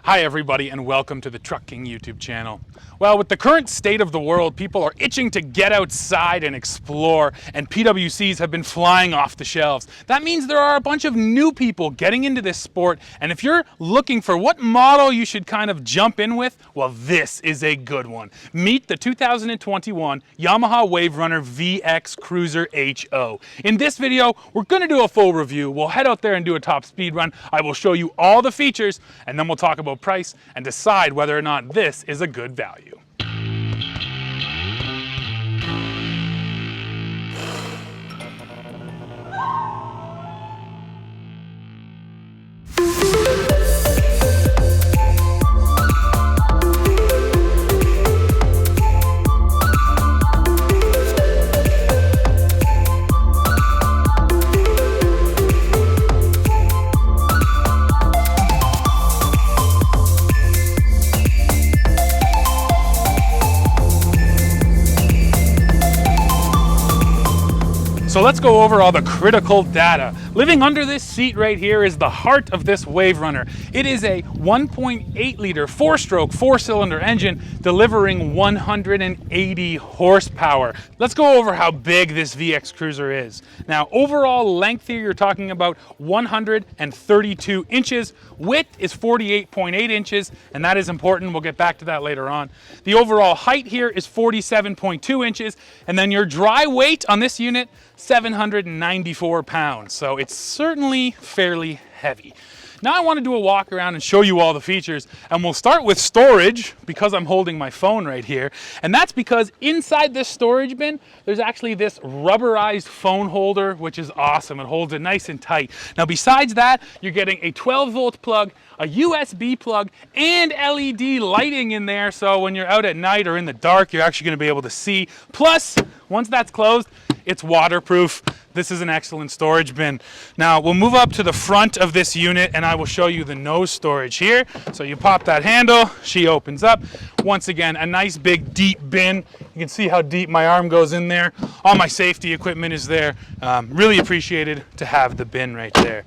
Hi everybody and welcome to the Truck King YouTube channel. Well, with the current state of the world, people are itching to get outside and explore, and PWCs have been flying off the shelves. That means there are a bunch of new people getting into this sport, and if you're looking for what model you should kind of jump in with, well, this is a good one. Meet the 2021 Yamaha Waverunner VX Cruiser HO. In this video, we're going to do a full review. We'll head out there and do a top speed run. I will show you all the features, and then we'll talk about price and decide whether or not this is a good value. So let's go over all the critical data. Living under this seat right here is the heart of this Waverunner. It is a 1.8 liter 4-stroke 4-cylinder engine delivering 180 horsepower. Let's go over how big this VX Cruiser is. Now, overall length here, you're talking about 132 inches. Width is 48.8 inches, and that is important. We'll get back to that later on. The overall height here is 47.2 inches, and then your dry weight on this unit, 794 pounds. So it's certainly fairly heavy. Now I want to do a walk around and show you all the features, and we'll start with storage because I'm holding my phone right here. And that's because inside this storage bin, there's actually this rubberized phone holder, which is awesome. It holds it nice and tight. Now besides that, you're getting a 12-volt plug, a USB plug, and LED lighting in there. So when you're out at night or in the dark, you're actually going to be able to see. Plus, once that's closed, it's waterproof. This is an excellent storage bin. Now we'll move up to the front of this unit and I will show you the nose storage here. So you pop that handle, she opens up. Once again, a nice big deep bin. You can see how deep my arm goes in there. All my safety equipment is there. Really appreciated to have the bin right there.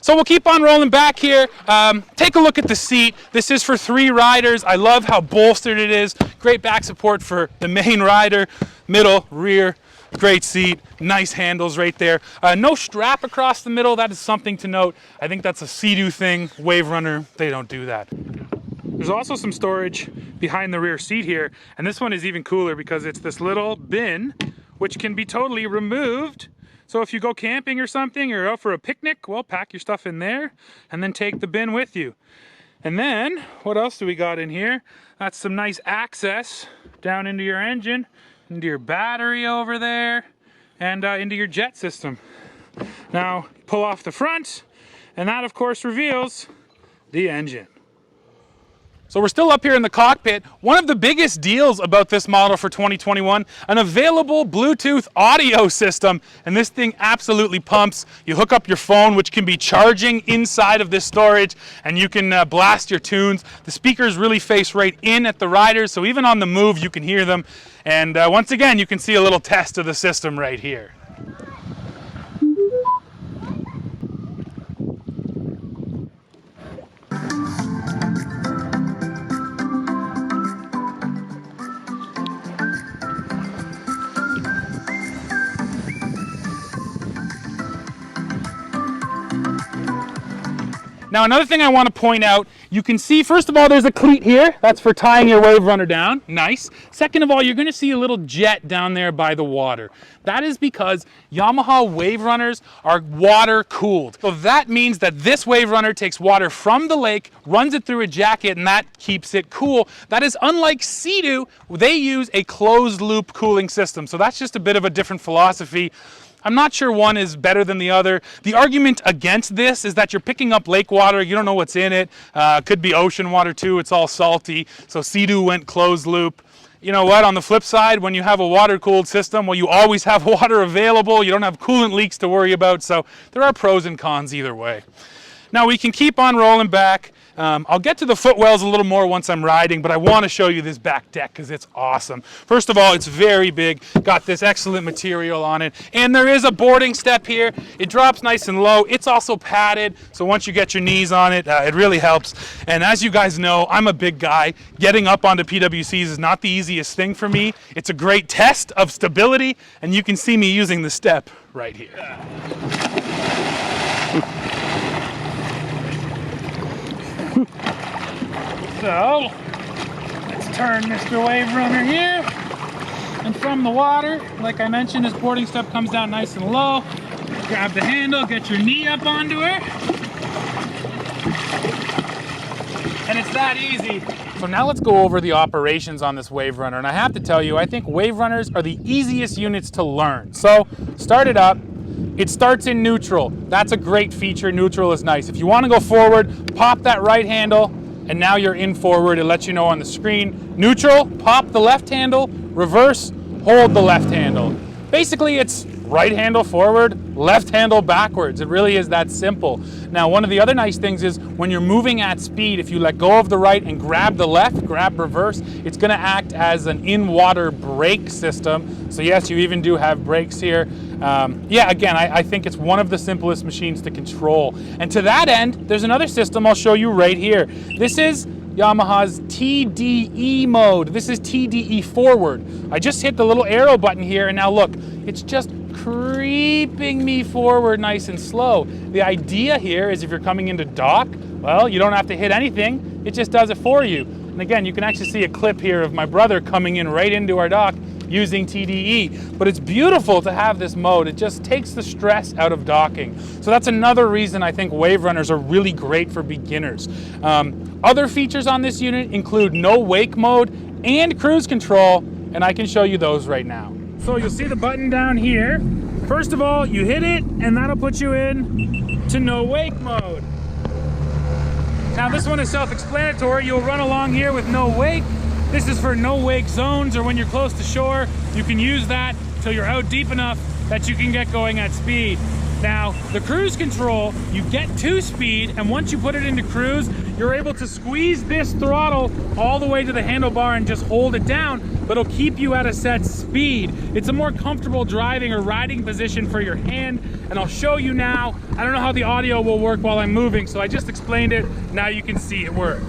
So we'll keep on rolling back here. Take a look at the seat. This is for 3 riders. I love how bolstered it is. Great back support for the main rider, middle, rear. Great seat, nice handles right there. No strap across the middle, that is something to note. I think that's a Sea-Doo thing. Waverunner, they don't do that. There's also some storage behind the rear seat here, and this one is even cooler because it's this little bin which can be totally removed. So if you go camping or something or out for a picnic, well, pack your stuff in there and then take the bin with you. And then, what else do we got in here? That's some nice access down into your engine, into your battery over there, and into your jet system. Now, pull off the front, and that of course reveals the engine. So we're still up here in the cockpit. One of the biggest deals about this model for 2021, an available Bluetooth audio system, and this thing absolutely pumps. You hook up your phone, which can be charging inside of this storage, and you can blast your tunes. The speakers really face right in at the riders, so even on the move you can hear them. And once again, you can see a little test of the system right here. Now another thing I want to point out, you can see first of all there's a cleat here, that's for tying your Waverunner down, nice. Second of all, you're going to see a little jet down there by the water. That is because Yamaha Waverunners are water cooled. So that means that this Waverunner takes water from the lake, runs it through a jacket, and that keeps it cool. That is unlike Sea-Doo, they use a closed loop cooling system. So that's just a bit of a different philosophy. I'm not sure one is better than the other. The argument against this is that you're picking up lake water, you don't know what's in it. Could be ocean water too, it's all salty. So Sea-Doo went closed loop. You know what, on the flip side, when you have a water-cooled system, well, you always have water available, you don't have coolant leaks to worry about, so there are pros and cons either way. Now we can keep on rolling back. I'll get to the footwells a little more once I'm riding, but I want to show you this back deck because it's awesome. First of all, it's very big, got this excellent material on it, and there is a boarding step here. It drops nice and low. It's also padded, so once you get your knees on it, it really helps. And as you guys know, I'm a big guy. Getting up onto PWCs is not the easiest thing for me. It's a great test of stability, and you can see me using the step right here. So, let's turn Mr. Waverunner here. And from the water, like I mentioned, this boarding step comes down nice and low. Grab the handle, get your knee up onto her. And it's that easy. So now let's go over the operations on this Waverunner. And I have to tell you, I think Waverunners are the easiest units to learn. So, start it up. It starts in neutral. That's a great feature. Neutral is nice. If you want to go forward, pop that right handle, and now you're in forward. It lets you know on the screen. Neutral, pop the left handle, reverse, hold the left handle. Basically, it's right handle forward, left handle backwards. It really is that simple. Now, one of the other nice things is when you're moving at speed, if you let go of the right and grab the left, grab reverse, it's going to act as an in-water brake system. So yes, you even do have brakes here. Yeah, again, I think it's one of the simplest machines to control. And to that end, there's another system I'll show you right here. This is Yamaha's TDE mode. This is TDE forward. I just hit the little arrow button here, and now look, it's just creeping me forward nice and slow. The idea here is if you're coming into dock, well, you don't have to hit anything. It just does it for you. And again, you can actually see a clip here of my brother coming in right into our dock using TDE. But it's beautiful to have this mode. It just takes the stress out of docking. So that's another reason I think Waverunners are really great for beginners. Other features on this unit include no wake mode and cruise control, and I can show you those right now. So you'll see the button down here. First of all, you hit it, and that'll put you in to no wake mode. Now this one is self-explanatory. You'll run along here with no wake. This is for no wake zones, or when you're close to shore, you can use that till you're out deep enough that you can get going at speed. Now, the cruise control, you get to speed, and once you put it into cruise, you're able to squeeze this throttle all the way to the handlebar and just hold it down, but it'll keep you at a set speed. It's a more comfortable driving or riding position for your hand, and I'll show you now. I don't know how the audio will work while I'm moving, so I just explained it. Now you can see it work.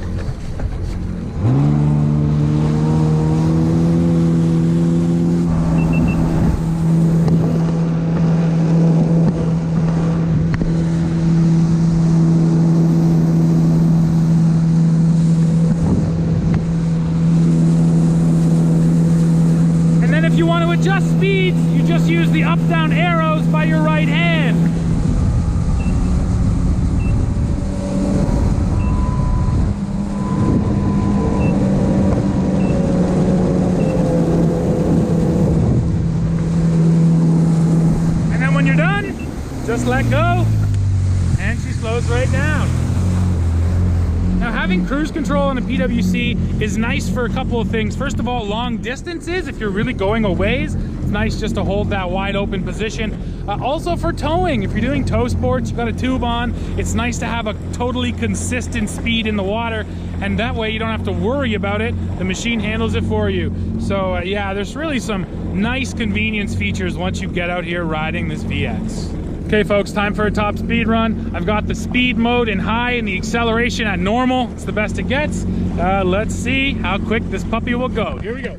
If you want to adjust speeds, you just use the up-down arrows by your right hand. And then when you're done, just let go, and she slows right down. Now, having cruise control on a PWC is nice for a couple of things. First of all, long distances. If you're really going a ways, it's nice just to hold that wide open position. Also for towing, if you're doing tow sports, you've got a tube on, it's nice to have a totally consistent speed in the water, and that way you don't have to worry about it. The machine handles it for you. So yeah, there's really some nice convenience features once you get out here riding this VX. Okay folks, time for a top speed run. I've got the speed mode in high and the acceleration at normal. It's the best it gets. Let's see how quick this puppy will go. Here we go.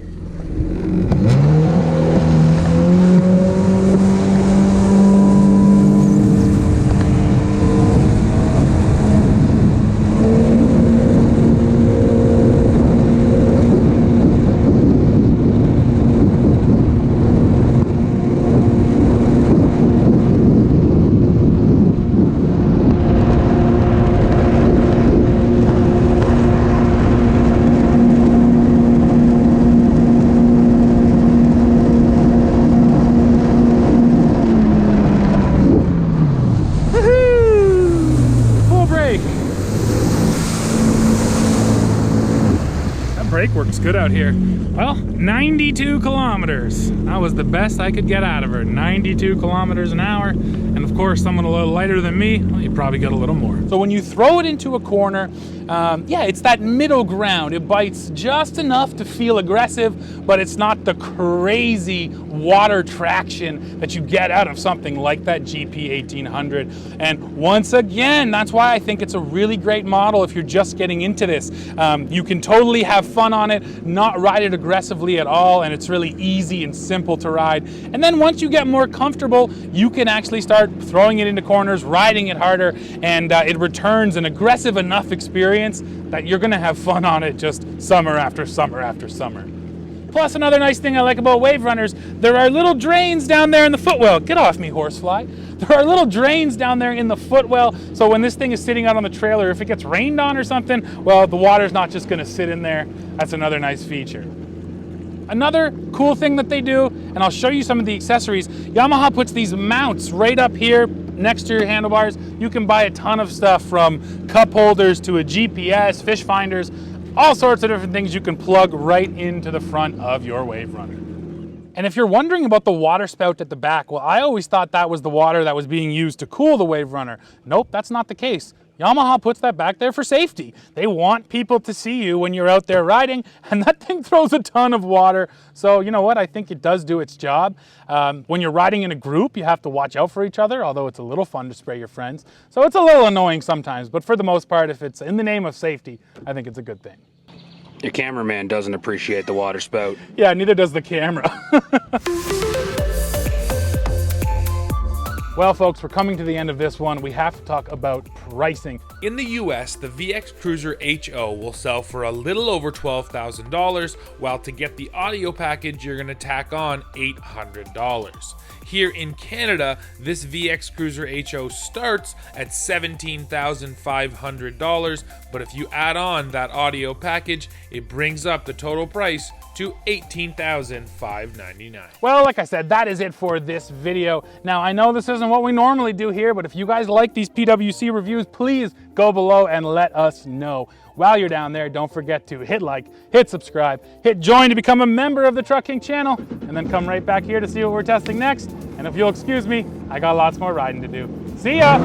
brake works good out here. Well, 92 kilometers. That was the best I could get out of her. 92 kilometers an hour. And of course, someone a little lighter than me, well, you probably get a little more. So when you throw it into a corner, yeah, it's that middle ground. It bites just enough to feel aggressive, but it's not the crazy water traction that you get out of something like that GP 1800. And once again, that's why I think it's a really great model if you're just getting into this. You can totally have fun on it, not ride it aggressively at all, and it's really easy and simple to ride. And then once you get more comfortable, you can actually start throwing it into corners, riding it harder, and it returns an aggressive enough experience that you're gonna have fun on it just summer after summer after summer. Plus, another nice thing I like about Waverunners, there are little drains down there in the footwell. Get off me, horsefly. There are little drains down there in the footwell, so when this thing is sitting out on the trailer, if it gets rained on or something, well, the water's not just gonna sit in there. That's another nice feature. Another cool thing that they do, and I'll show you some of the accessories, Yamaha puts these mounts right up here next to your handlebars. You can buy a ton of stuff from cup holders to a GPS, fish finders, all sorts of different things you can plug right into the front of your Waverunner. And if you're wondering about the water spout at the back, well, I always thought that was the water that was being used to cool the Waverunner. Nope, that's not the case. Yamaha puts that back there for safety. They want people to see you when you're out there riding, and that thing throws a ton of water. So you know what, I think it does do its job. When you're riding in a group, you have to watch out for each other, although it's a little fun to spray your friends. So it's a little annoying sometimes, but for the most part, if it's in the name of safety, I think it's a good thing. Your cameraman doesn't appreciate the water spout. Yeah, neither does the camera. Well, folks, we're coming to the end of this one. We have to talk about pricing. In the US, the VX Cruiser HO will sell for a little over $12,000, while to get the audio package, you're going to tack on $800. Here in Canada, this VX Cruiser HO starts at $17,500, but if you add on that audio package, it brings up the total price to $18,599. Well, like I said, that is it for this video. Now, I know this isn't what we normally do here, but if you guys like these PWC reviews, please go below and let us know. While you're down there, don't forget to hit like, hit subscribe, hit join to become a member of the Truck King channel, and then come right back here to see what we're testing next. And if you'll excuse me, I got lots more riding to do. See ya!